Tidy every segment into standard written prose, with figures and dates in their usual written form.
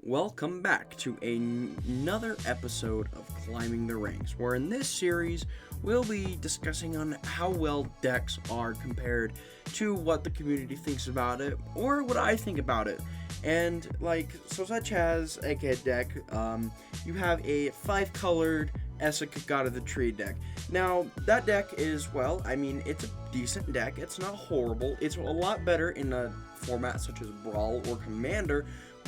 welcome back to another episode of Climbing the Ranks, where in this series we'll be discussing on how well decks are compared to what the community thinks about it, or what I think about it. And such as a kid deck, you have a 5-colored Essek God of the Tree deck. Now, that deck is, it's a decent deck. It's not horrible. It's a lot better in a format such as Brawl or Commander,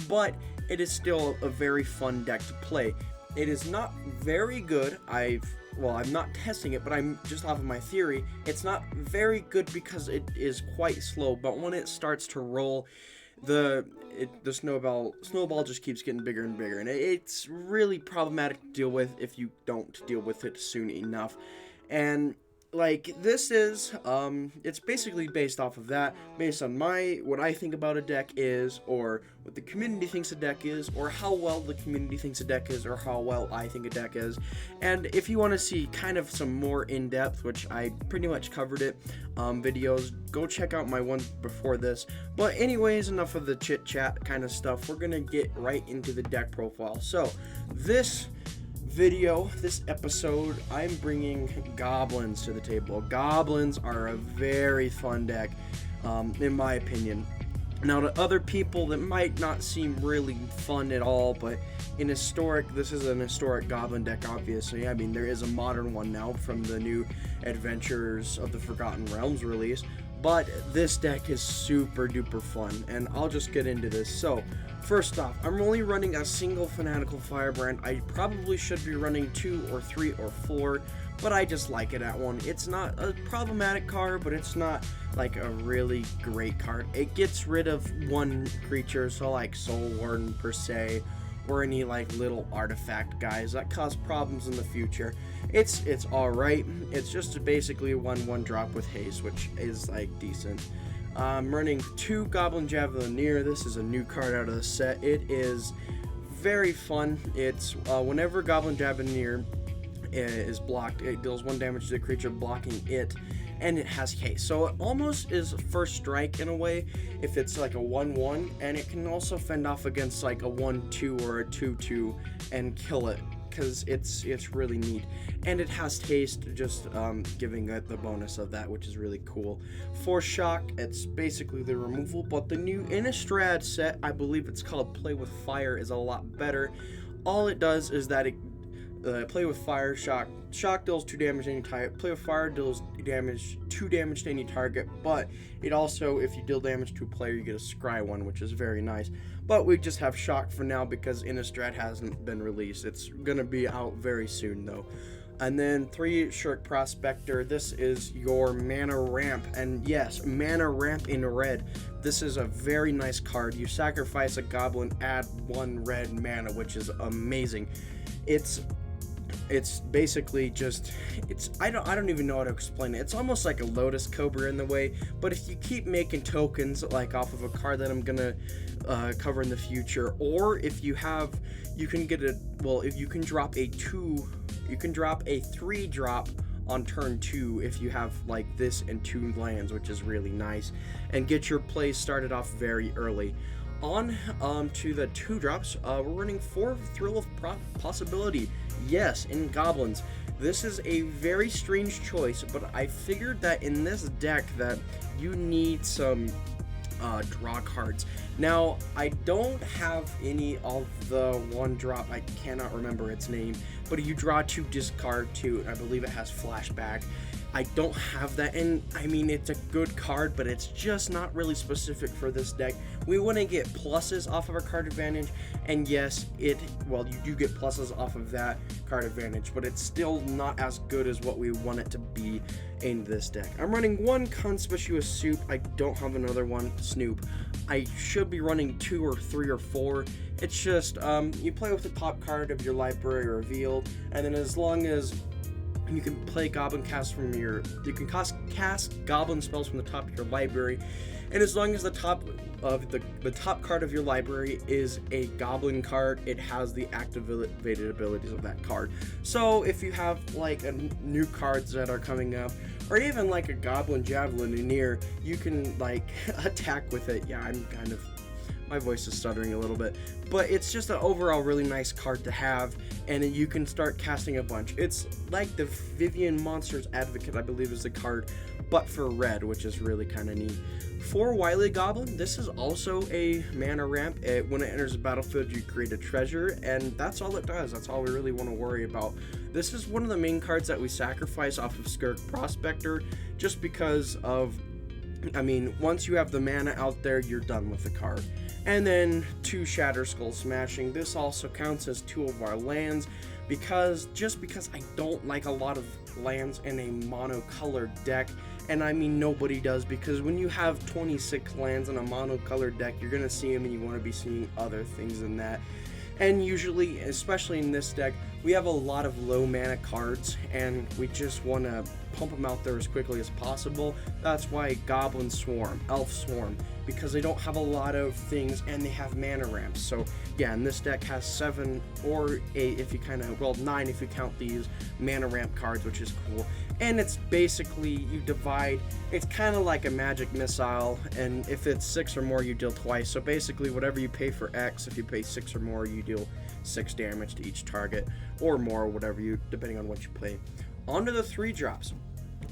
but it is still a very fun deck to play. It is not very good. I'm not testing it, but I'm just off of my theory. It's not very good because it is quite slow, but when it starts to roll, the snowball just keeps getting bigger and bigger, and it's really problematic to deal with if you don't deal with it soon enough. And this is it's basically based off of that, based on what I think about a deck is, or what the community thinks a deck is, or how well the community thinks a deck is, or how well I think a deck is. And if you want to see kind of some more in-depth, which I pretty much covered it, videos, go check out my one before this. But anyways, enough of the chit chat kind of stuff. We're gonna get right into the deck profile. So this episode, I'm bringing Goblins to the table. Goblins are a very fun deck, in my opinion. Now, to other people, that might not seem really fun at all, but this is an historic Goblin deck, obviously. I mean, there is a modern one now from the new Adventures of the Forgotten Realms release, but this deck is super duper fun, and I'll just get into this. So, first off, I'm only running a single Fanatical Firebrand. I probably should be running 2 or 3 or 4, but I just like it at 1. It's not a problematic card, but it's not like a really great card. It gets rid of one creature, so like Soul Warden per se, or any little artifact guys that cause problems in the future. It's alright. It's just basically a 1/1 drop with haste, which is decent. I'm running 2 Goblin Javelineer. This is a new card out of the set. It is very fun. It's whenever Goblin Javelineer is blocked, it deals 1 damage to the creature blocking it, and it has haste. So it almost is first strike in a way if it's a 1/1, and it can also fend off against a 1/2 or a 2/2 and kill it, because it's really neat. And it has haste, just giving it the bonus of that, which is really cool. For shock, it's basically the removal, but the new Innistrad set, I believe it's called Play with Fire, is a lot better. All it does is that it Play with Fire, shock deals 2 damage to any target. Play with Fire deals 2 damage to any target, but it also, if you deal damage to a player, you get a scry one, which is very nice. But we just have shock for now because Innistrad hasn't been released. It's gonna be out very soon though. And then 3 Shirk Prospector. This is your mana ramp, and yes, mana ramp in red. This is a very nice card. You sacrifice a goblin, add 1 red mana, which is amazing. It's basically just, I don't even know how to explain it. It's almost like a Lotus Cobra in the way, but if you keep making tokens off of a card that I'm gonna cover in the future, or if you can drop a 3-drop on turn 2 if you have this and 2 lands, which is really nice, and get your plays started off very early. On to the 2-drops, we're running 4 Thrill of Possibility. Yes, in Goblins. This is a very strange choice, but I figured that in this deck that you need some draw cards. Now, I don't have any of the 1-drop, I cannot remember its name, but you draw 2, discard 2, and I believe it has flashback. I don't have that, and I mean, it's a good card, but it's just not really specific for this deck. We want to get pluses off of our card advantage, and yes, you do get pluses off of that card advantage, but it's still not as good as what we want it to be in this deck. I'm running 1 Conspicuous Soup. I don't have another one, Snoop. I should be running 2 or 3 or 4. It's just, you play with the top card of your library revealed, and then as long as you can play you can cast goblin spells from the top of your library, and as long as the top card of your library is a goblin card, it has the activated abilities of that card. So if you have new cards that are coming up, or even a Goblin Javelineer, you can attack with it. Yeah, I'm kind of My voice is stuttering a little bit, but it's just an overall really nice card to have, and you can start casting a bunch. It's like the Vivian Monsters Advocate, I believe is the card, but for red, which is really kind of neat. For Wily Goblin, this is also a mana ramp. When it enters the battlefield, you create a treasure, and that's all it does. That's all we really want to worry about. This is one of the main cards that we sacrifice off of Skirk Prospector, just because of, I mean, once you have the mana out there, you're done with the card. And then 2 Shatter Skull Smashing. This also counts as 2 of our lands, because I don't like a lot of lands in a monocolored deck, and I mean nobody does, because when you have 26 lands in a monocolored deck, you're gonna see them and you want to be seeing other things than that. And usually, especially in this deck, we have a lot of low mana cards, and we just want to pump them out there as quickly as possible. That's why Goblin Swarm, Elf Swarm, because they don't have a lot of things and they have mana ramps. So yeah, and this deck has 7 or 8 if you kind of, well, 9 if you count these mana ramp cards, which is cool. And it's basically, you divide, it's kind of like a magic missile, and if it's 6 or more, you deal twice. So basically, whatever you pay for X, if you pay 6 or more, you deal 6 damage to each target, or more, whatever you, depending on what you play. On to the 3 drops.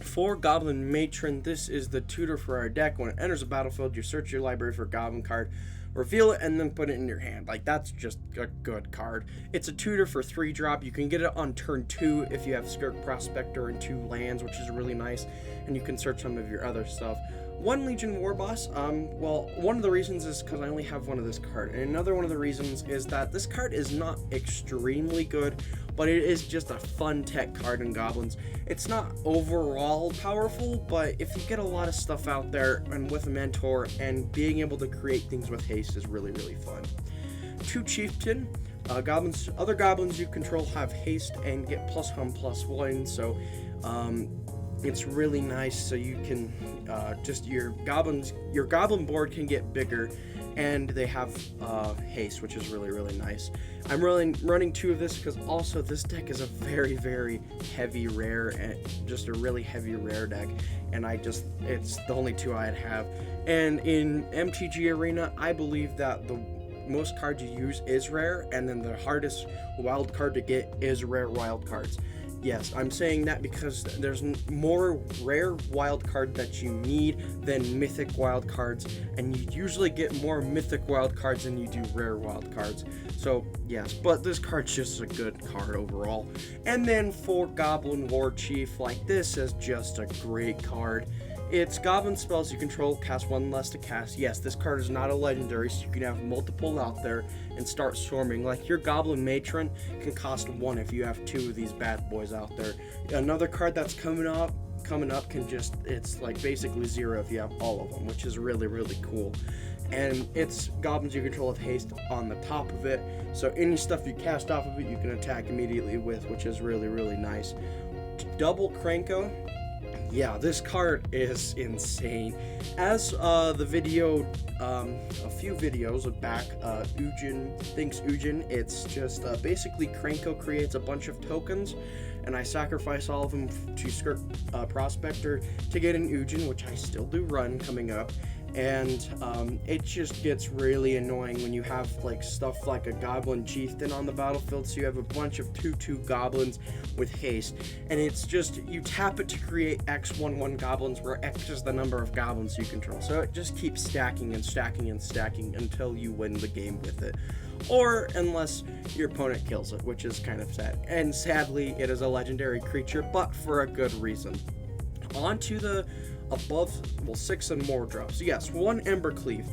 For Goblin Matron, this is the tutor for our deck. When it enters the battlefield, you search your library for a Goblin card, reveal it, and then put it in your hand. Like, that's just a good card. It's a tutor for 3 drop. You can get it on turn 2 if you have Skirk Prospector and 2 lands, which is really nice, and you can search some of your other stuff. 1 Legion War Boss, well, one of the reasons is because I only have one of this card, and another one of the reasons is that this card is not extremely good, but it is just a fun tech card in Goblins. It's not overall powerful, but if you get a lot of stuff out there, and with a mentor, and being able to create things with haste is really, really fun. 2 Chieftain, other goblins you control have haste and get +1/+1, so it's really nice. So you can just your goblin board can get bigger, and they have haste, which is really, really nice. I'm running 2 of this because also this deck is a very, very heavy rare, and just a really heavy rare deck, and it's the only 2 I'd have. And in MTG Arena, I believe that the most cards you use is rare, and then the hardest wild card to get is rare wild cards. Yes, I'm saying that because there's more rare wild card that you need than mythic wild cards, and you usually get more mythic wild cards than you do rare wild cards. So yes, but this card's just a good card overall. And then for Goblin War Chief, like, this is just a great card. It's goblin spells you control, cast 1 less to cast. Yes, this card is not a legendary, so you can have multiple out there and start swarming. Like, your Goblin Matron can cost 1 if you have 2 of these bad boys out there. Another card that's coming up can just, it's like basically 0 if you have all of them, which is really, really cool. And it's goblins you control with haste on the top of it, so any stuff you cast off of it you can attack immediately with, which is really, really nice. Double Cranko. Yeah, this card is insane. As the video, a few videos back, Ujin thinks Ujin, it's just basically Cranko creates a bunch of tokens, and I sacrifice all of them to Skirk Prospector to get an Ujin, which I still do run coming up. And it just gets really annoying when you have like stuff like a Goblin Chieftain on the battlefield, so you have a bunch of 2/2 goblins with haste, and it's just, you tap it to create X11 goblins, where X is the number of goblins you control, so it just keeps stacking and stacking and stacking until you win the game with it, or unless your opponent kills it, which is kind of sad. And sadly, it is a legendary creature, but for a good reason. On to the above, well, 6 and more drops. Yes, 1 Embercleave.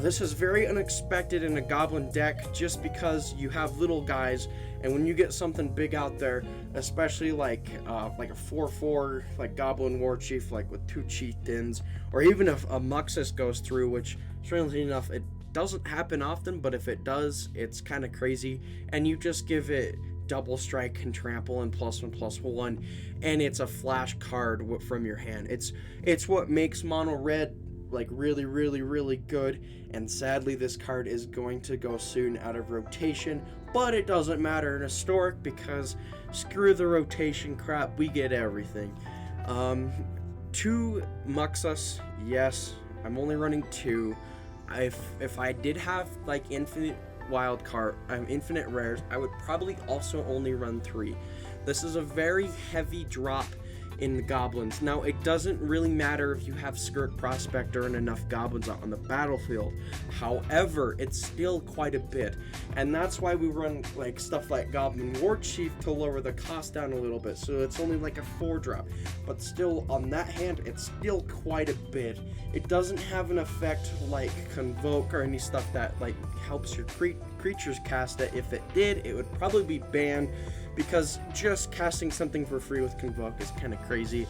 This is very unexpected in a goblin deck, just because you have little guys, and when you get something big out there, especially like a 4/4 like Goblin War Chief, like with 2 Chieftains, or even if a Muxus goes through, which strangely enough it doesn't happen often, but if it does, it's kind of crazy, and you just give it double strike and trample and +1/+1, and it's a flash card from your hand. It's what makes mono red like really, really, really good, and sadly this card is going to go soon out of rotation, but it doesn't matter in Historic, because screw the rotation crap, we get everything. 2 Muxus, yes, I'm only running 2. if I did have like infinite infinite rares, I would probably also only run 3. This is a very heavy drop in the goblins. Now, it doesn't really matter if you have Skirt Prospector and enough goblins out on the battlefield. However, it's still quite a bit, and that's why we run like stuff like Goblin War Chief to lower the cost down a little bit, so it's only like a 4 drop. But still, on that hand, it's still quite a bit. It doesn't have an effect like Convoke or any stuff that like helps your creatures cast it. If it did, it would probably be banned, because just casting something for free with Convoke is kind of crazy.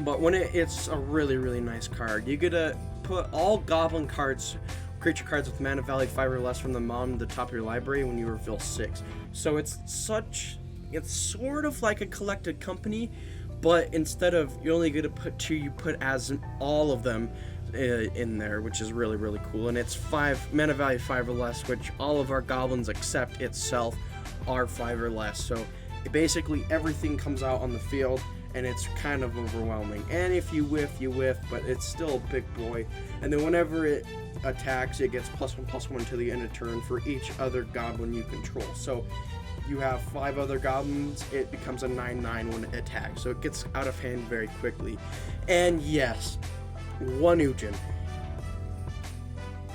But when it's a really, really nice card. You get to put all Goblin cards, creature cards with mana value 5 or less from them on the top of your library when you reveal 6. So it's sort of like a collected company, but instead of you only get to put 2, you put as all of them in there, which is really, really cool. And it's 5 mana value 5 or less, which all of our goblins except itself are 5 or less. So basically everything comes out on the field, and it's kind of overwhelming. And if you whiff, you whiff, but it's still a big boy. And then whenever it attacks, it gets +1/+1 to the end of turn for each other goblin you control. So you have 5 other goblins, it becomes a 9/9 when it attacks. So it gets out of hand very quickly. And yes, 1 Ugin.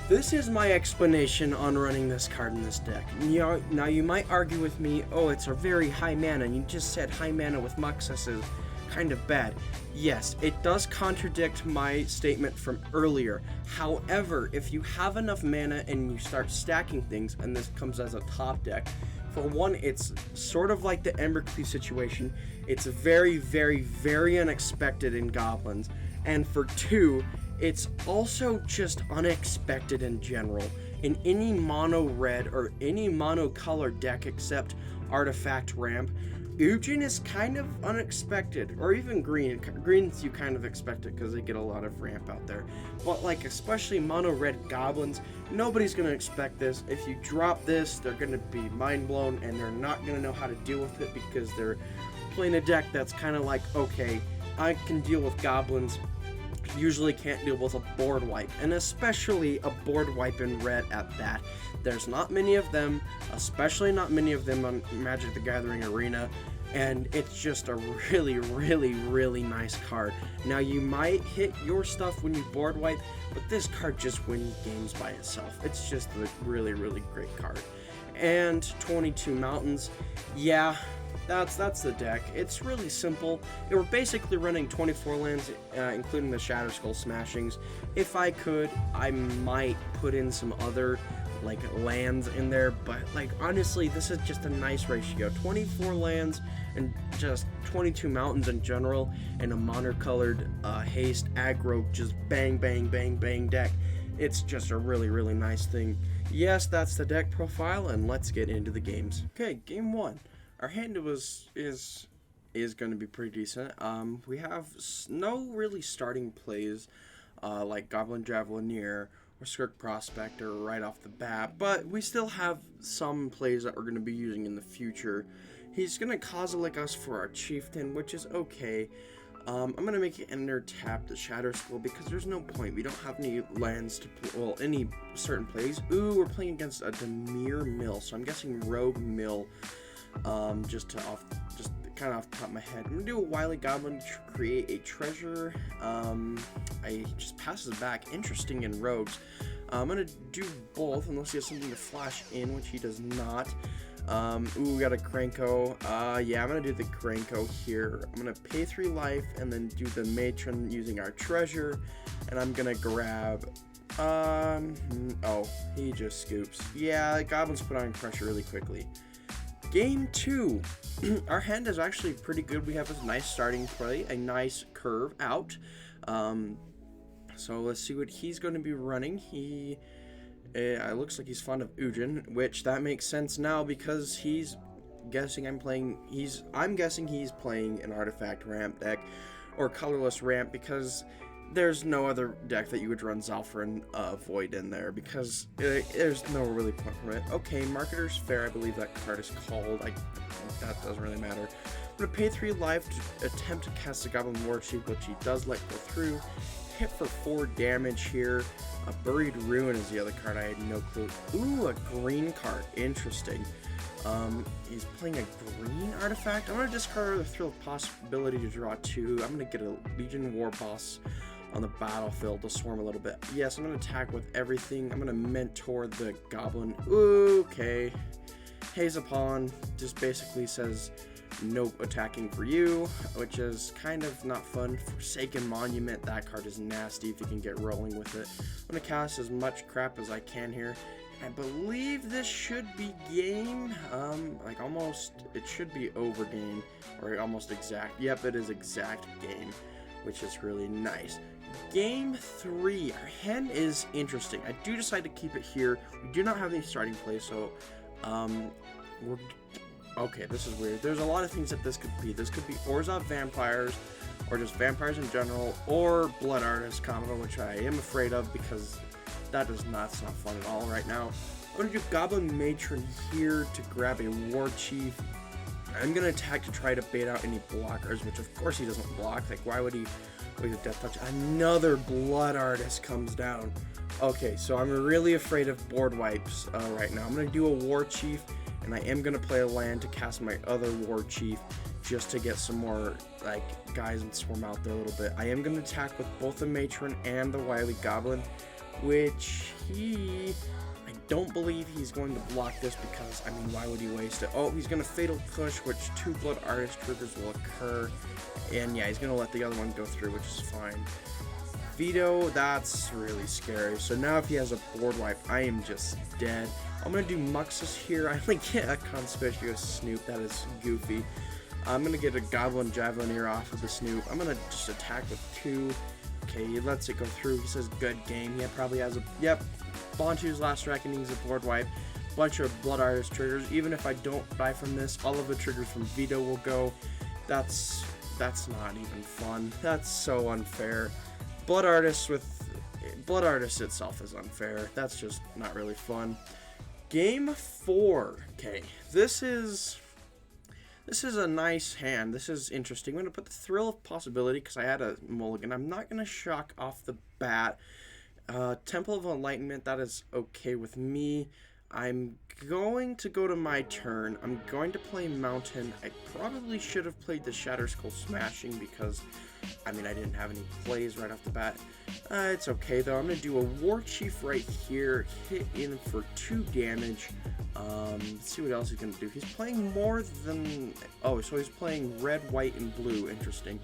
This is my explanation on running this card in this deck. Now you might argue with me, oh, it's a very high mana, and you just said high mana with Muxus is kind of bad. Yes, it does contradict my statement from earlier. However, if you have enough mana and you start stacking things, and this comes as a top deck, for one, it's sort of like the Embercleave situation. It's very, very, very unexpected in Goblins. And for 2, it's also just unexpected in general. In any mono red or any mono color deck except Artifact Ramp, Ugin is kind of unexpected. Or even green. Greens you kind of expect it because they get a lot of ramp out there. But like especially mono red goblins, nobody's going to expect this. If you drop this, they're going to be mind blown, and they're not going to know how to deal with it because they're playing a deck that's kind of like, okay, I can deal with goblins, usually can't deal with a board wipe, and especially a board wipe in red at that. There's not many of them, especially not many of them on Magic the Gathering Arena, and it's just a really, really, really nice card. Now, you might hit your stuff when you board wipe, but this card just wins games by itself. It's just a really, really great card. And 22 Mountains, yeah, that's the deck. It's really simple. We're basically running 24 lands, including the Shatterskull Smashings. If I could, I might put in some other like lands in there, but like honestly, this is just a nice ratio. 24 lands and just 22 mountains in general, and a monocolored haste aggro, just bang, bang, bang, bang deck. It's just a really, really nice thing. Yes, that's the deck profile, and let's get into the games. Okay, game 1. Our hand is going to be pretty decent. We have no really starting plays like Goblin Javelineer or Skirt Prospector right off the bat, but we still have some plays that we're going to be using in the future. He's going to Kozilek us for our Chieftain, which is okay. I'm going to make it enter tap the Shatterskull because there's no point. We don't have any lands to play, well, any certain plays. Ooh, we're playing against a Demir Mill, so I'm guessing Rogue Mill. Just kind of off the top of my head, I'm gonna do a Wily Goblin to create a treasure. I just passes back. Interesting in rogues. I'm gonna do both unless he has something to flash in, which he does not. Ooh, we got a Krenko. Yeah, I'm gonna do the Krenko here. I'm gonna pay 3 life and then do the Matron using our treasure, and I'm gonna grab. Oh, he just scoops. Yeah, Goblins put on pressure really quickly. Game 2. Our hand is actually pretty good. We have a nice starting play, a nice curve out. So let's see what he's going to be running. It looks like he's fond of Ugin, which that makes sense now because I'm guessing he's playing an Artifact Ramp deck or colorless ramp, because there's no other deck that you would run Zalfrin Void in there, because there's no really point from it. Okay, Marketer's Fair, I believe that card is called. That doesn't really matter. I'm going to pay 3 life to attempt to cast a Goblin War Chief, which he does let go through. hit for 4 damage here. A Buried Ruin is the other card. I had no clue. Ooh, a green card. Interesting. He's playing a green artifact. I'm going to discard the Thrill of Possibility to draw 2. I'm going to get a Legion War Boss on the battlefield to swarm a little bit. Yes, I'm going to attack with everything. I'm going to mentor the Goblin. Ooh, okay. Haze Upon just basically says no attacking for you, which is kind of not fun. Forsaken Monument, that card is nasty if you can get rolling with it. I'm going to cast as much crap as I can here. I believe this should be game, like almost, it should be over game, or almost exact. Yep, it is exact game, which is really nice. Game 3, our hand is interesting. I do decide to keep it here. We do not have any starting play, so, okay, this is weird. There's a lot of things that this could be. This could be Orzhov Vampires, or just vampires in general, or Blood Artist combo, which I am afraid of because that's not fun at all right now. I'm going to do Goblin Matron here to grab a War Chief. I'm going to attack to try to bait out any blockers, which of course he doesn't block. Like, why would he waste a Death Touch? Another Blood Artist comes down. Okay, so I'm really afraid of board wipes right now. I'm going to do a War Chief, and I am going to play a land to cast my other War Chief just to get some more like guys and swarm out there a little bit. I am going to attack with both the Matron and the Wily Goblin, which I don't believe he's going to block this because, I mean, why would he waste it? Oh, he's going to Fatal Push, which 2 Blood Artist triggers will occur. And yeah, he's going to let the other one go through, which is fine. Veto, that's really scary. So now if he has a board wipe, I am just dead. I'm going to do Muxus here. I only get a Conspicuous Snoop. That is goofy. I'm going to get a Goblin Javelineer off of the Snoop. I'm going to just attack with 2. Okay, he lets it go through. He says good game. He probably has a, yep, Bontu's Last Reckoning's a board wipe. Bunch of Blood Artist triggers. Even if I don't die from this, all of the triggers from Veto will go. That's not even fun. That's so unfair. Blood Artist itself is unfair. That's just not really fun. Game 4. Okay, this is a nice hand. This is interesting. I'm going to put the Thrill of Possibility because I had a mulligan. I'm not going to shock off the bat. Temple of Enlightenment, that is okay with me. I'm going to go to my turn. I'm going to play Mountain. I probably should have played the Shatter Skull Smashing because, I mean, I didn't have any plays right off the bat. It's okay, though. I'm going to do a War Chief right here. Hit in for 2 damage. Let's see what else he's going to do. He's playing more than... Oh, so he's playing red, white, and blue. Interesting.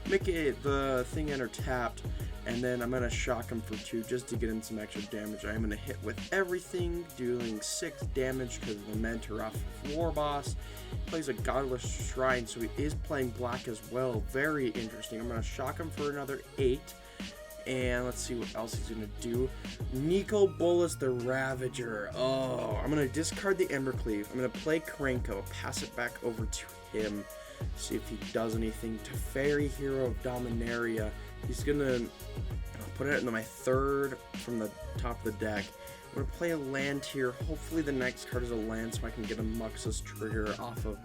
Make it the thing enter tapped, and then I'm going to shock him for 2 just to get in some extra damage. I'm going to hit with everything, dealing 6 damage because of the Mentor off of War Boss. Plays a Godless Shrine, so he is playing black as well. Very interesting. I'm going to shock him for another 8. And let's see what else he's going to do. Nico Bolas the Ravager. Oh, I'm going to discard the Embercleave. I'm going to play Krenko, pass it back over to him. See if he does anything. Teferi, Hero of Dominaria. He's going to put it into my 3rd from the top of the deck. I'm going to play a land here. Hopefully the next card is a land so I can get a Muxus trigger off of,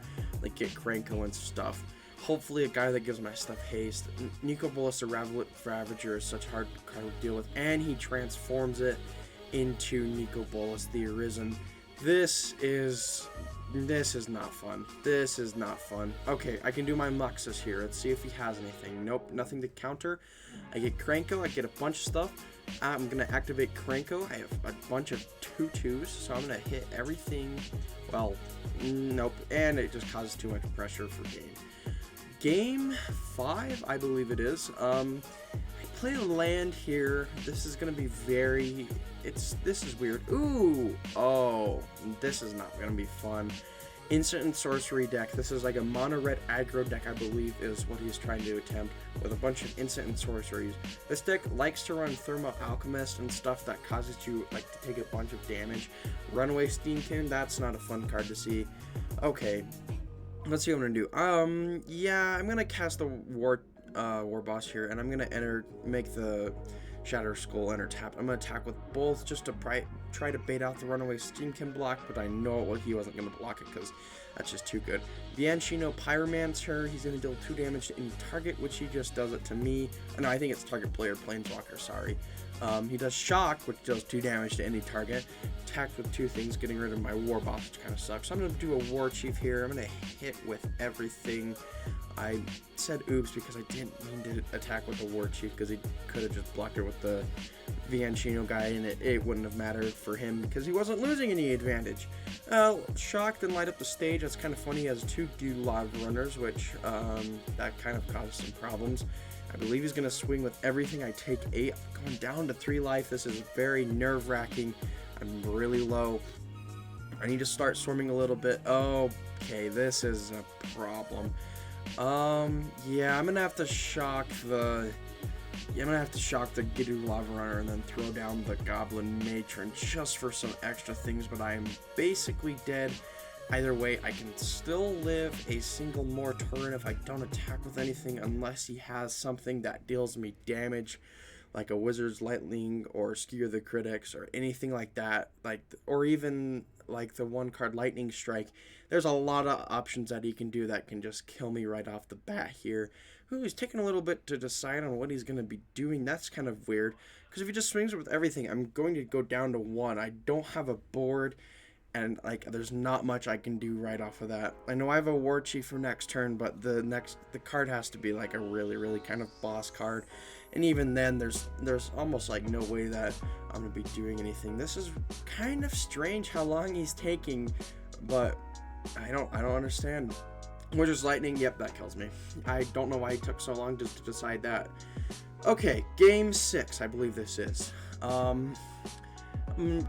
like, get Krenko and stuff. Hopefully a guy that gives my stuff haste. Nico Bolas the Ravager is such a hard card to deal with, and he transforms it into Nico Bolas the Arisen. This is not fun. This is not fun. Okay, I can do my Muxus here. Let's see if he has anything. Nope, nothing to counter. I get Krenko. I get a bunch of stuff. I'm going to activate Krenko. I have a bunch of 2/2s, so I'm going to hit everything. Well, nope. And it just causes too much pressure for game. Game 5, I believe it is. I play a land here. This is going to be very... This is weird. Ooh! Oh, this is not going to be fun. Instant and sorcery deck. This is like a mono red aggro deck, I believe, is what he's trying to attempt, with a bunch of instant and sorceries. This deck likes to run Thermal Alchemist and stuff that causes you like to take a bunch of damage. Runaway Steamkin, that's not a fun card to see. Okay, let's see what I'm gonna do. Yeah, I'm gonna cast the War Boss here, and I'm gonna make the Shatter Skull Enter Tap. I'm going to attack with both just to try to bait out the runaway Steam Kim block, but I know he wasn't going to block it because that's just too good. Bianchino Pyromancer, he's going to deal 2 damage to any target, which he just does it to me. No, I think it's target player Planeswalker, sorry. He does Shock, which does 2 damage to any target. Attacks with 2 things, getting rid of my War Boss, which kind of sucks. So I'm going to do a War Chief here. I'm going to hit with everything. I said oops because I didn't mean to attack with the War Chief because he could have just blocked it with the Bianchino guy, and it wouldn't have mattered for him because he wasn't losing any advantage. Shocked and light up the stage. That's kind of funny. He has 2 Lava Runners, which that kind of causes some problems. I believe he's going to swing with everything. I take 8. I'm going down to 3 life. This is very nerve-wracking. I'm really low. I need to start swarming a little bit. Okay, this is a problem. Yeah, I'm gonna have to shock the Gidu Lava Runner and then throw down the Goblin Matron just for some extra things, but I am basically dead. Either way, I can still live a single more turn if I don't attack with anything, unless he has something that deals me damage, like a Wizard's Lightning or Skewer the Critics or anything like that, or even like the 1-card Lightning Strike. There's a lot of options that he can do that can just kill me right off the bat here. Ooh, he's taking a little bit to decide on what he's going to be doing. That's kind of weird, because if he just swings with everything, I'm going to go down to 1. I don't have a board, and there's not much I can do right off of that. I know I have a War Chief for next turn, but the card has to be like a really kind of boss card. And even then, there's almost like no way that I'm gonna be doing anything. This is kind of strange how long he's taking, but I don't understand. Wizard's Lightning, yep, that kills me. I don't know why he took so long to decide that. Okay, game 6, I believe this is. I'm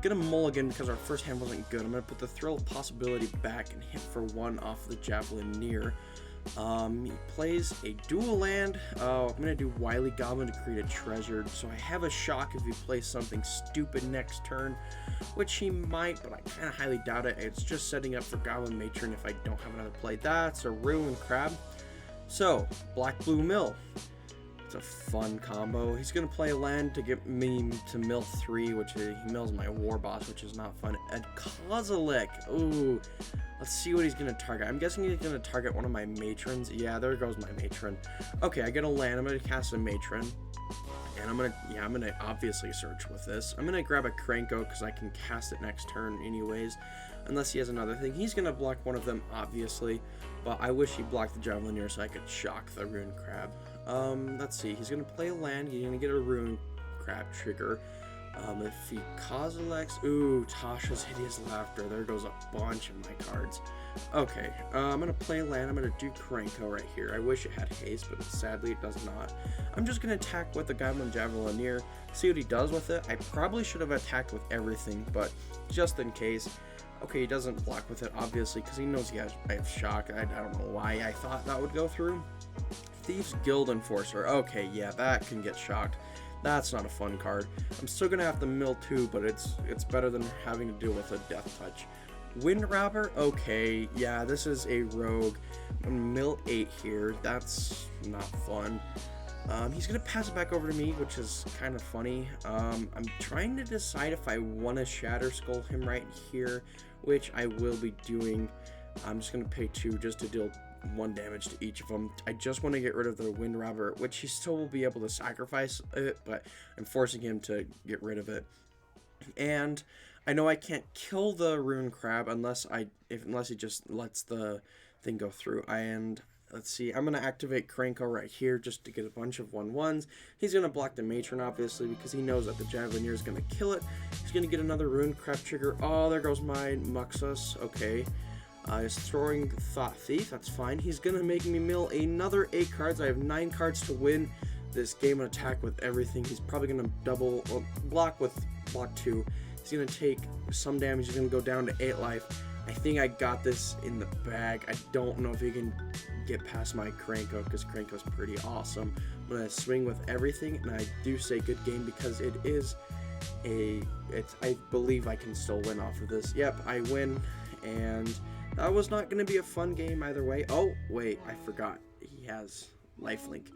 gonna mulligan because our first hand wasn't good. I'm gonna put the Thrill of Possibility back and hit for 1 off the Javelineer. He plays a dual land. I'm gonna do Wily Goblin to create a treasure, so I have a shock if he plays something stupid next turn, which he might, but I kind of highly doubt it. It's just setting up for Goblin Matron if I don't have another play. That's a Ruin Crab. So, Black Blue Mill. It's a fun combo. He's gonna play a land to get me to mill 3, which he mills my War Boss, which is not fun. And Kozilek. Ooh. Let's see what he's going to target. I'm guessing he's going to target one of my Matrons. Yeah, there goes my Matron. Okay, I get a land. I'm going to cast a Matron. And I'm going to obviously search with this. I'm going to grab a Kranko because I can cast it next turn anyways. Unless he has another thing. He's going to block one of them, obviously. But I wish he blocked the Javelineer so I could shock the Ruin Crab. Let's see. He's going to play a land. He's going to get a Ruin Crab trigger. If he Kozilek's, ooh, Tasha's Hideous Laughter. There goes a bunch of my cards. Okay, I'm gonna play land. I'm gonna do Kranko right here. I wish it had haste, but sadly it does not. I'm just gonna attack with the Goblin Javelineer, see what he does with it. I probably should have attacked with everything, but just in case. Okay, he doesn't block with it, obviously, because he knows I have shock. I don't know why I thought that would go through. Thieves Guild Enforcer. Okay, yeah, that can get shocked. That's not a fun card. I'm still gonna have to mill 2, but it's better than having to deal with a Death Touch. Wind Robber, okay, yeah, this is a rogue. I'm gonna mill 8 here. That's not fun. He's gonna pass it back over to me, which is kind of funny. I'm trying to decide if I want to Shatter Skull him right here, which I will be doing. I'm just gonna pay 2 just to deal 1 damage to each of them. I just want to get rid of the Wind Robber, which he still will be able to sacrifice it, but I'm forcing him to get rid of it. And I know I can't kill the Ruin Crab unless he just lets the thing go through. And let's see, I'm gonna activate Kranko right here just to get a bunch of 1/1s. He's gonna block the Matron obviously because he knows that the Javelineer is gonna kill it. He's gonna get another Ruin Crab trigger. Oh, there goes my Muxus. Okay. He's throwing Thought Thief, that's fine. He's going to make me mill another 8 cards. I have 9 cards to win this game and attack with everything. He's probably going to block with block 2. He's going to take some damage. He's going to go down to 8 life. I think I got this in the bag. I don't know if he can get past my Kranko because Kranko's pretty awesome. I'm going to swing with everything, and I do say good game because it is I believe I can still win off of this. Yep, I win, and that was not going to be a fun game either way. Oh, wait, I forgot. He has lifelink.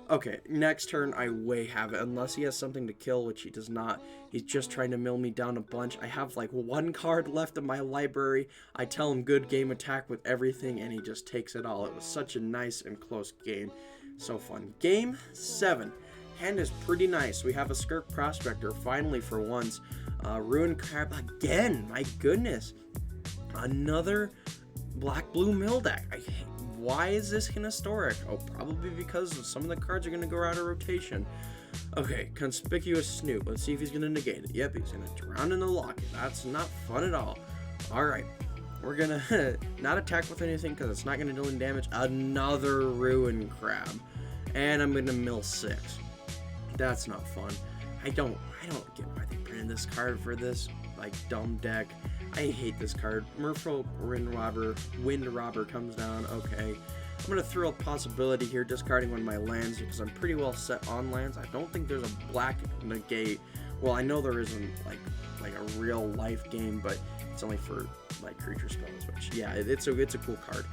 Okay, next turn I way have it, unless he has something to kill, which he does not. He's just trying to mill me down a bunch. I have like one card left in my library. I tell him good game, attack with everything, and he just takes it all. It was such a nice and close game. So fun. Game 7. Hand is pretty nice. We have a Skirk Prospector, finally for once. Ruined Crab again, my goodness. Another black-blue mill deck. Why is this historic? Oh, probably because some of the cards are going to go out of rotation. Okay, Conspicuous Snoop. Let's see if he's going to negate it. Yep, he's going to drown in the locket. That's not fun at all. Alright, we're going to not attack with anything because it's not going to do any damage. Another Ruined Crab. And I'm going to mill 6. That's not fun. I don't get why they printed this card for this, like, dumb deck. I hate this card. Merfolk Wind Robber comes down. Okay. I'm going to throw a possibility here, discarding one of my lands because I'm pretty well set on lands. I don't think there's a black negate. Well, I know there isn't like a real life game, but it's only for like creature spells, which yeah, it's a cool card.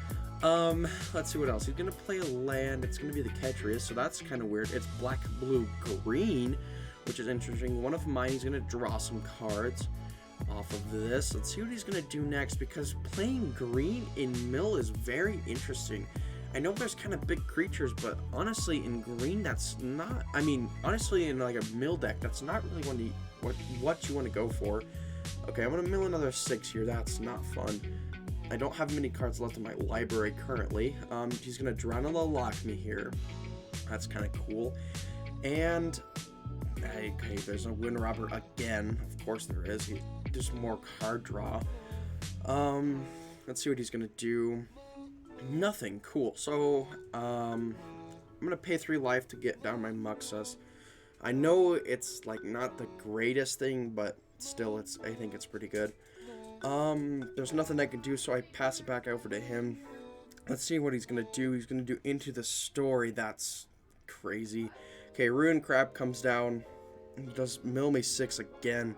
Let's see what else. He's going to play a land. It's going to be the Ketrius, so that's kind of weird. It's black, blue, green, which is interesting. One of mine, he's going to draw some cards off of this. Let's see what he's going to do next, because playing green in mill is very interesting. I know there's kind of big creatures, but honestly in green that's not, I mean, honestly in like a mill deck, that's not really what you want to go for. Okay, I'm going to mill another 6 here. That's not fun. I don't have many cards left in my library currently. He's going to drown and lock me here. That's kind of cool. And okay, there's a Wind Robber again. Of course there is. Just more card draw. Let's see what he's gonna do. Nothing. Cool. So I'm gonna pay 3 life to get down my Muxus. I know it's like not the greatest thing, but still, I think it's pretty good. There's nothing I can do, so I pass it back over to him. Let's see what he's gonna do. He's gonna do Into the Story. That's crazy. Okay, Ruined Crab comes down. He does mill me 6 again.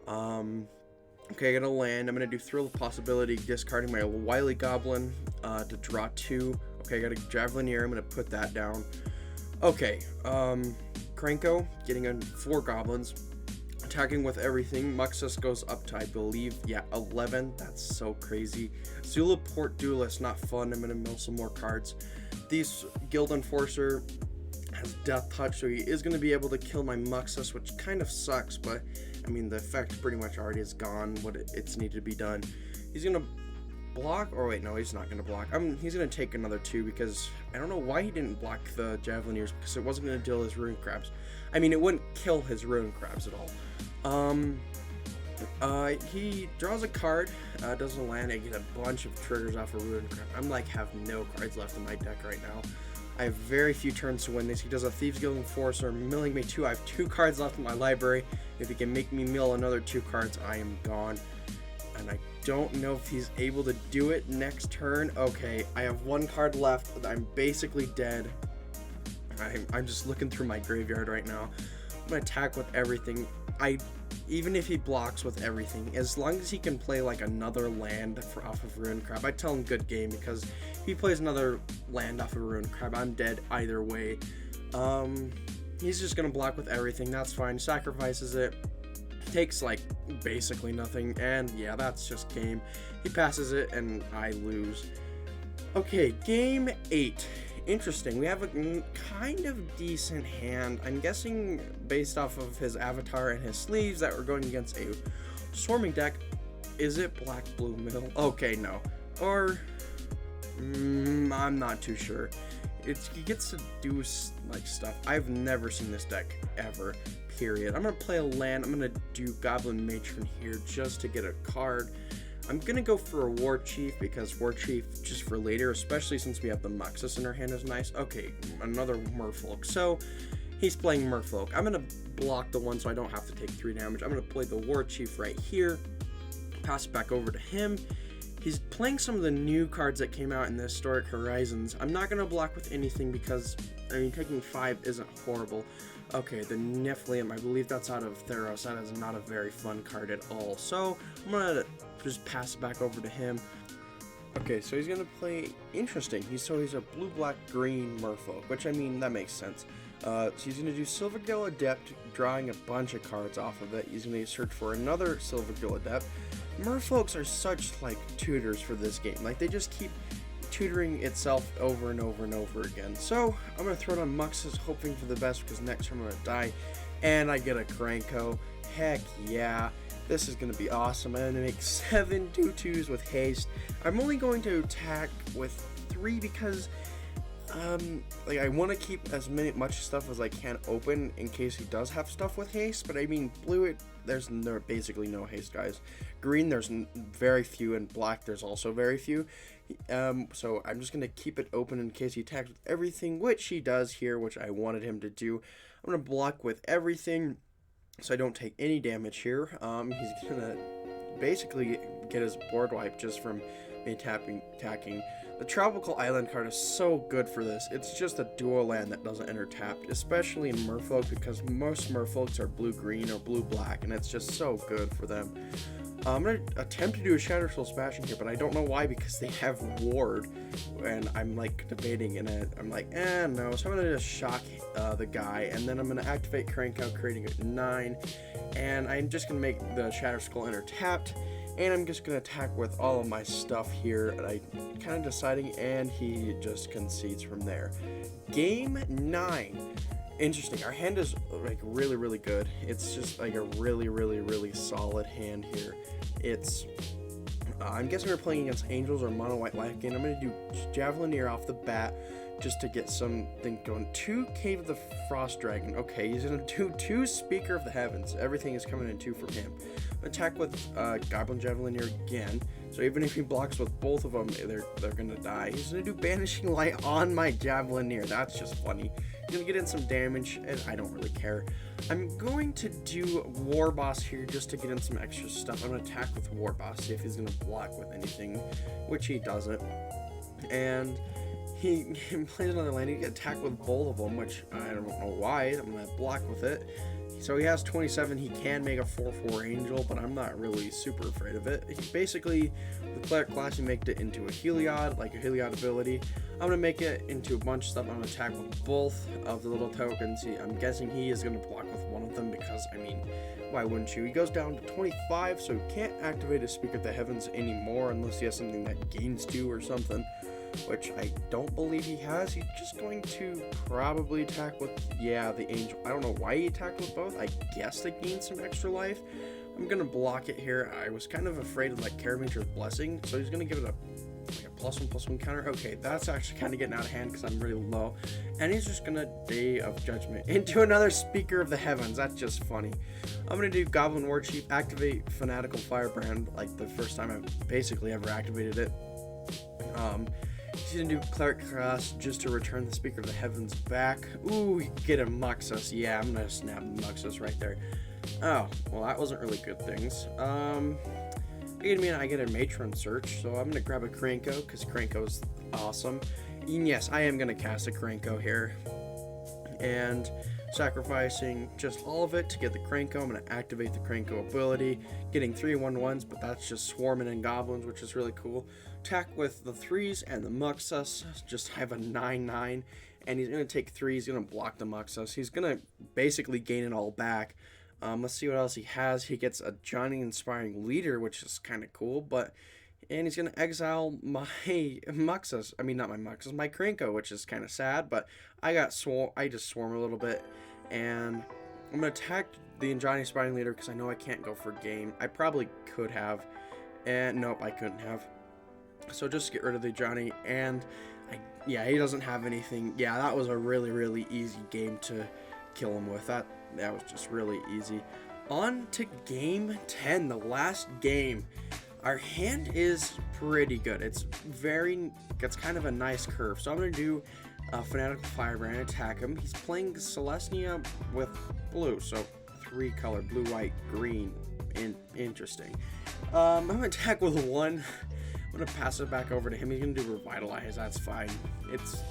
Okay, I got to land. I'm going to do Thrill of Possibility, discarding my Wily Goblin to draw 2. Okay, I got a Javelineer. I'm going to put that down. Okay, Kranko, getting in 4 Goblins. Attacking with everything. Muxus goes up to, I believe, yeah, 11. That's so crazy. Zula Port Duelist, not fun. I'm going to mill some more cards. These Guild Enforcer has Death Touch, so he is going to be able to kill my Muxus, which kind of sucks, but I mean the effect pretty much already is gone, what it's needed to be done. He's going to block, or wait, no, he's not going to block. He's going to take another 2 because I don't know why he didn't block the Javelineers, because it wasn't going to deal his Ruined Crabs. I mean, it wouldn't kill his Ruined Crabs at all. He draws a card, doesn't land. I get a bunch of triggers off of Ruined Crab. I'm like have no cards left in my deck right now. I have very few turns to win this. He does a Thieves Guild Enforcer, milling me 2. I have 2 cards left in my library. If he can make me mill another 2 cards, I am gone. And I don't know if he's able to do it next turn. Okay, I have 1 card left. I'm basically dead. I'm just looking through my graveyard right now. I'm going to attack with everything. Even if he blocks with everything, as long as he can play like another land off of Ruined Crab, I tell him good game, because if he plays another land off of Ruined Crab, I'm dead either way. He's just gonna block with everything. That's fine. Sacrifices it. Takes like basically nothing, and yeah, that's just game. He passes it, and I lose. Okay, game 8. Interesting. We have a kind of decent hand. I'm guessing based off of his avatar and his sleeves that we're going against a swarming deck. Is it black blue middle? Okay, no. Or I'm not too sure. He gets to do like stuff. I've never seen this deck ever. Period. I'm gonna play a land. I'm gonna do Goblin Matron here just to get a card. I'm gonna go for a War Chief, because War Chief just for later, especially since we have the Muxus in our hand, is nice. Okay, another Merfolk. So he's playing Merfolk. I'm gonna block the one so I don't have to take 3 damage. I'm gonna play the War Chief right here. Pass it back over to him. He's playing some of the new cards that came out in the Historic Horizons. I'm not gonna block with anything because, I mean, taking 5 isn't horrible. Okay, the Nephilim, I believe that's out of Theros. That is not a very fun card at all. So I'm gonna just pass it back over to him. Okay, so he's gonna play interesting. He's a blue-black-green merfolk, which I mean that makes sense. So he's gonna do Silvergill Adept, drawing a bunch of cards off of it. He's gonna search for another Silvergill Adept. Merfolks are such like tutors for this game. Like they just keep tutoring itself over and over and over again. So I'm gonna throw it on Muxus, hoping for the best because next time I'm gonna die, and I get a Kranko. Heck yeah. This is going to be awesome. I'm going to make 7 2/2s with haste. I'm only going to attack with 3 because like I want to keep as much stuff as I can open in case he does have stuff with haste. But I mean, blue, there's basically no haste, guys. Green, there's very few, and black, there's also very few. So I'm just going to keep it open in case he attacks with everything, which he does here, which I wanted him to do. I'm going to block with everything, so I don't take any damage here. He's gonna basically get his board wipe just from me attacking. The Tropical Island card is so good for this. It's just a dual land that doesn't enter tapped, especially in Merfolk, because most Merfolks are blue-green or blue-black, and it's just so good for them. I'm going to attempt to do a Shatter Soul Smashing here, but I don't know why, because they have Ward, and I'm like debating, and I'm like, no, so I'm going to just shock the guy, and then I'm going to activate Kranko, creating a 9, and I'm just going to make the Shatter Skull enter tapped, and I'm just going to attack with all of my stuff here, and I kind of deciding, and he just concedes from there. Game 9. Interesting. Our hand is like really good. It's just like a really solid hand here. It's I'm guessing we're playing against Angels or Mono White Life Gain. I'm going to do Javelineer off the bat just to get something going. 2 Cave of the Frost Dragon. Okay, he's going to do 2 Speaker of the Heavens. Everything is coming in 2 from him. Attack with Goblin Javelineer again. So even if he blocks with both of them, they're going to die. He's going to do Banishing Light on my Javelineer. That's just funny. He's going to get in some damage, and I don't really care. I'm going to do War Boss here just to get in some extra stuff. I'm going to attack with War Boss, see if he's going to block with anything, which he doesn't. And he plays another land. He can attack with both of them, which I don't know why. I'm going to block with it. So he has 27. He can make a 4/4 Angel, but I'm not really super afraid of it. He basically, with Cleric class, you make it into a Heliod, like a Heliod ability. I'm going to make it into a bunch of stuff. I'm going to attack with both of the little tokens. I'm guessing he is going to block with one of them because, I mean, why wouldn't you? He goes down to 25, so he can't activate his Speaker of the Heavens anymore unless he has something that gains 2 or something, which I don't believe he has. He's just going to probably attack with, yeah, the Angel. I don't know why he attacked with both. I guess to gain some extra life. I'm going to block it here. I was kind of afraid of, like, Caravager's Blessing, so he's going to give it a +1/+1 counter. Okay, that's actually kind of getting out of hand because I'm really low. And he's just going to Day of Judgment into another Speaker of the Heavens. That's just funny. I'm going to do Goblin War Chief, activate Fanatical Firebrand, like the first time I've basically ever activated it. He's going to do Cleric class just to return the Speaker of the Heavens back. Ooh, get a Muxus. Yeah, I'm going to snap Muxus right there. Oh, well, that wasn't really good things. I get a Matron Search, so I'm going to grab a Kranko, because Kranko's awesome. And yes, I am going to cast a Kranko here. And sacrificing just all of it to get the Kranko. I'm going to activate the Kranko ability, getting 3/1/1s, but that's just swarming in goblins, which is really cool. Attack with the 3s and the Muxus, just have a 9/9, and he's going to take 3, he's going to block the Muxus. He's going to basically gain it all back. Let's see what else he has. He gets a Johnny Inspiring Leader, which is kind of cool, and he's going to exile my Muxus. I mean, not my Muxus, my Kranko, which is kind of sad, but I just swarm a little bit, and I'm going to attack the Johnny Inspiring Leader because I know I can't go for game. I probably could have, and nope, I couldn't have. So just get rid of the Johnny, and yeah, he doesn't have anything. Yeah, that was a really easy game to kill him with. That was just really easy. On to game 10, the last game. Our hand is pretty good. It's kind of a nice curve. So I'm going to do Fanatical Firebrand, attack him. He's playing Celestia with blue, so 3 color, blue, white, green. Interesting. I'm going to attack with one I'm gonna pass it back over to him. He's gonna do Revitalize. That's fine. It's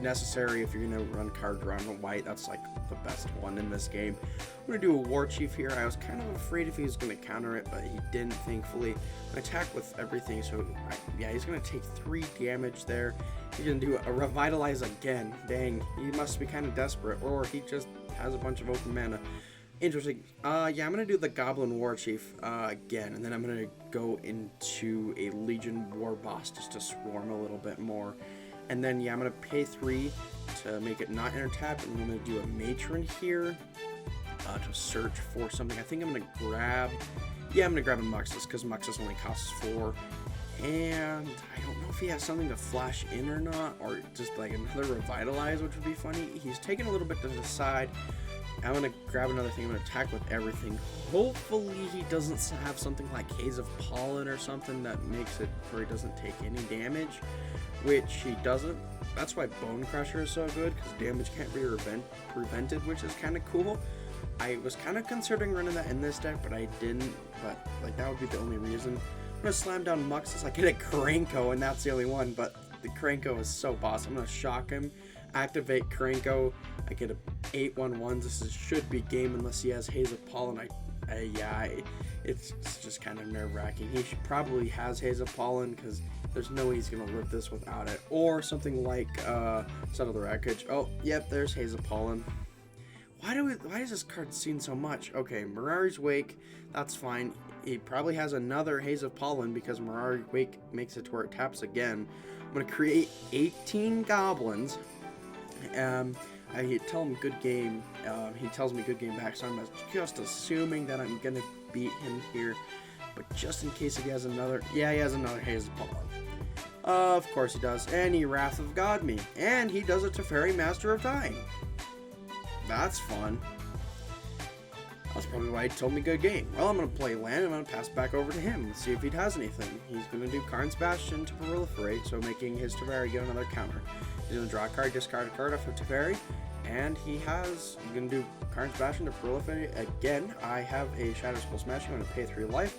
necessary if you're gonna run card draw on white. That's like the best one in this game. I'm gonna do a War Chief here. I was kind of afraid if he was gonna counter it, but he didn't, thankfully. I'm gonna attack with everything, so yeah, he's gonna take 3 damage there. He's gonna do a Revitalize again. Dang, he must be kind of desperate, or he just has a bunch of open mana. Interesting. Yeah, I'm gonna do the Goblin War Chief again, and then I'm gonna go into a Legion War Boss just to swarm a little bit more. And then yeah, I'm gonna pay 3 to make it not enter tap, and I'm gonna do a Matron here to search for something. I think I'm gonna grab a Muxus, because Muxus only costs 4. And I don't know if he has something to flash in or not, or just like another Revitalize, which would be funny. He's taking a little bit to the side. I'm going to grab another thing. I'm going to attack with everything. Hopefully he doesn't have something like Haze of Pollen or something that makes it where he doesn't take any damage, which he doesn't. That's why Bone Crusher is so good, because damage can't be prevented, which is kind of cool. I was kind of considering running that in this deck, but I didn't. But like that would be the only reason. I'm going to slam down Muxus. I get a Krenko, and that's the only one, but the Krenko is so boss. I'm going to shock him. Activate Krenko. I get a 8/1/1. This should be game unless he has Haze of Pollen. It's just kind of nerve-wracking. He probably has Haze of Pollen, because there's no way he's gonna live this without it. Or something like Settle the Wreckage. Oh, yep, there's Haze of Pollen. Why is this card seen so much? Okay, Mirari's Wake. That's fine. He probably has another Haze of Pollen, because Mirari's Wake makes it to where it taps again. I'm gonna create 18 Goblins. I tell him good game. He tells me good game back, so I'm just assuming that I'm gonna beat him here. But just in case he has another, yeah, he has another Haze of Pollen. Of course he does, and he Wrath of God me, and he does a Teferi Master of Time. That's fun. That's probably why he told me good game. Well, I'm gonna play land. I'm gonna pass back over to him. Let's see if he has anything. He's gonna do Karn's Bastion to proliferate, so making his Teferi get another counter. He's gonna draw a card, discard a card off of Teferi, and he's gonna do Karn's Bastion to proliferate again. I have a Shadow Skull Smash. I'm gonna pay 3 life.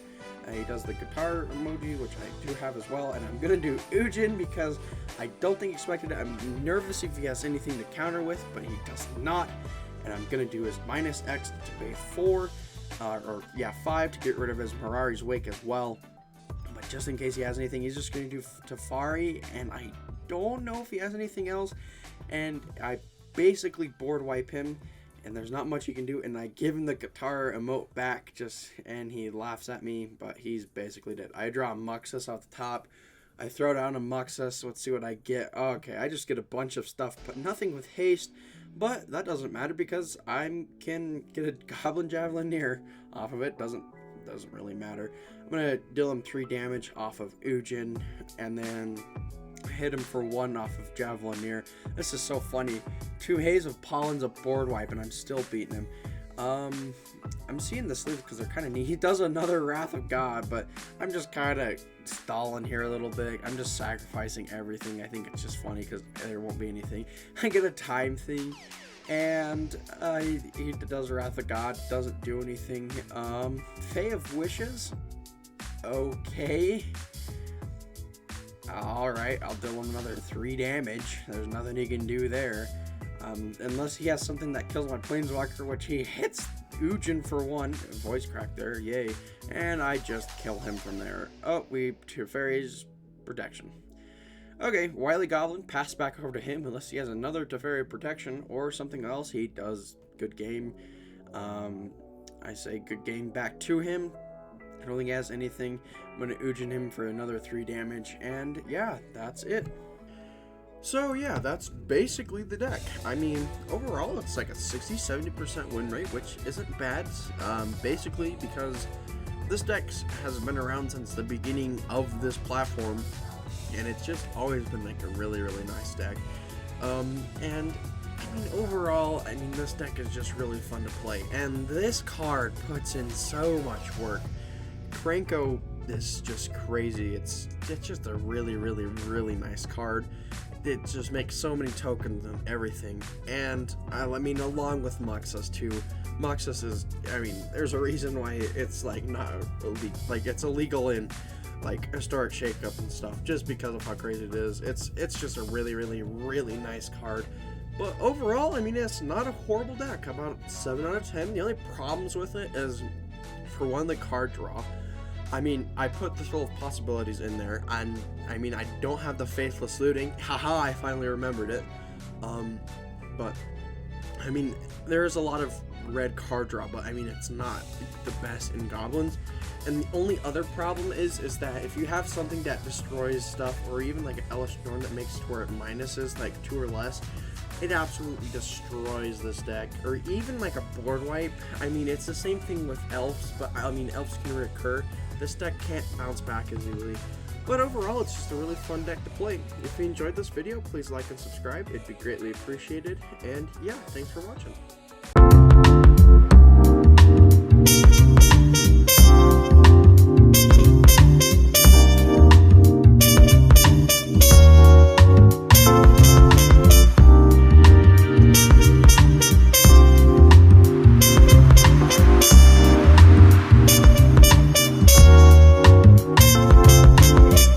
He does the guitar emoji, which I do have as well, and I'm gonna do Ujin because I don't think he expected it. I'm nervous if he has anything to counter with, but he does not. And I'm gonna do his -X to pay 5 to get rid of his Mirari's Wake as well. But just in case he has anything, he's just gonna do Teferi, and I don't know if he has anything else. And I basically board wipe him, and there's not much he can do. And I give him the guitar emote back, and he laughs at me, but he's basically dead. I draw a Muxus off the top. I throw down a Muxus. Let's see what I get. Okay, I just get a bunch of stuff, but nothing with haste. But that doesn't matter because I can get a Goblin Javelineer off of it. Doesn't really matter. I'm gonna deal him 3 damage off of Ujin, and then hit him for 1 off of Javelineer. This is so funny. 2 Haze of Pollen's a board wipe, and I'm still beating him. I'm seeing the sleeves because they're kind of neat. He does another Wrath of God, but I'm just kind of stalling here a little bit. I'm just sacrificing everything. I think it's just funny because there won't be anything. I get a time thing, and he does Wrath of God. Doesn't do anything. Fae of Wishes. Okay. Alright, I'll deal him another 3 damage. There's nothing he can do there. Unless he has something that kills my Planeswalker, which he hits Ujin for 1. Voice crack there, yay. And I just kill him from there. Oh, we Teferi's protection. Okay, Wily Goblin, pass back over to him unless he has another Teferi protection or something else. He does good game. I say good game back to him. I don't think he has anything. I'm going to Ujin him for another 3 damage. And yeah, that's it. So yeah, that's basically the deck. I mean, overall it's like a 60-70% win rate, which isn't bad. Basically because this deck has been around since the beginning of this platform, and it's just always been like a really nice deck. And I mean, overall, I mean, this deck is just really fun to play, and this card puts in so much work. Krenko is just crazy. It's just a really nice card. It just makes so many tokens and everything. And I mean, along with Muxus too. Muxus is, I mean, there's a reason why it's like not illegal, like it's illegal in like historic shakeup and stuff, just because of how crazy it is. It's just a really, really, really nice card. But overall, I mean, it's not a horrible deck. About 7 out of 10. The only problems with it is, for one, the card draw. I mean, I put the Scroll of Possibilities in there, and I mean, I don't have the Faithless Looting. Haha, I finally remembered it. But I mean, there's a lot of red card draw, but I mean, it's not the best in Goblins. And the only other problem is that if you have something that destroys stuff, or even like an Elf Storm that makes it to where it minuses like 2 or less, it absolutely destroys this deck. Or even like a board wipe. I mean, it's the same thing with elves, but I mean, elves can recur. This deck can't bounce back as easily. But overall, it's just a really fun deck to play. If you enjoyed this video, please like and subscribe. It'd be greatly appreciated. And yeah, thanks for watching.